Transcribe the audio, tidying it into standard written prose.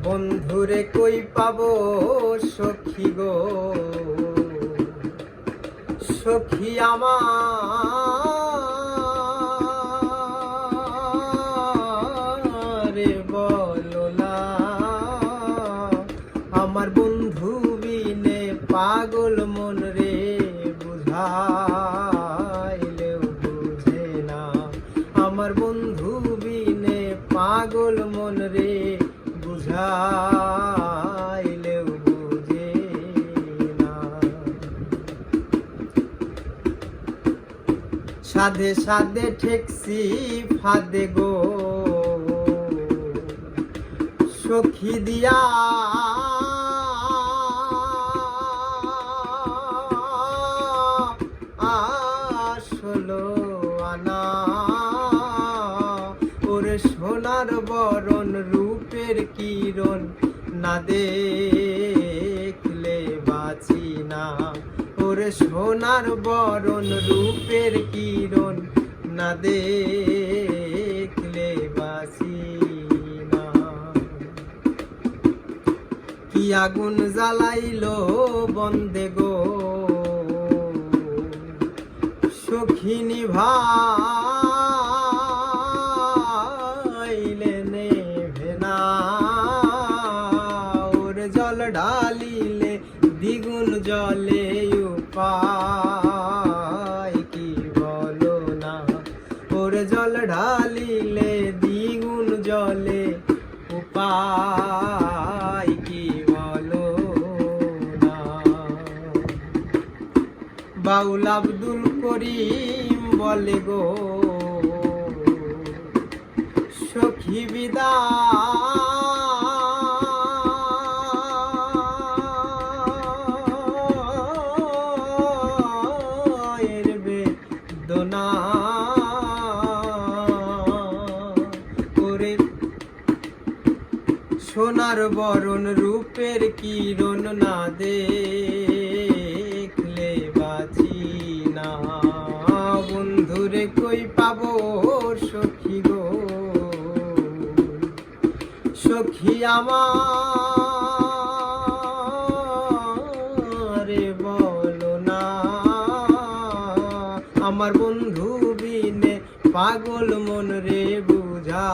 বন্ধুরে কই পাবো সখী গো, সখী আমার বলো না। আমার বন্ধু বিনে পাগল মন রে, বুঝাইলেও বুঝে না। আমার বন্ধু বিনে পাগল মন রে, বুঝাইলেও বুঝে না। সাধে সাধে ঠেকছি ফাঁদে গো, সখী দিয়া আসলো আনা। ওরে সোনার বরণ রূপের কিরণ, না দেখলে বাঁচি না। ওরে সোনার বরণ রূপের কিরণ, না দেখলে বাঁচি না। কি আগুন জ্বালাইলো বন্দে গো, সখী নিভাইলে নেভে না। ওর জল ঢালিলে দ্বিগুণ জলে উপায় কি বলো না। ওর জল ঢালিলে দ্বিগুণ জলে উপায় কি বলো না। বাউল আব্দুল করিম বলে গো, সখী বিদায়ের বেদনা। ওরে সোনার বরণ রূপের কিরণ, না দেখলে বাঁচি না। বন্ধুরে কই পাবো সখী গো, সখী আমার বলো না। আমার বন্ধু বিনে পাগল মন রে, বুঝা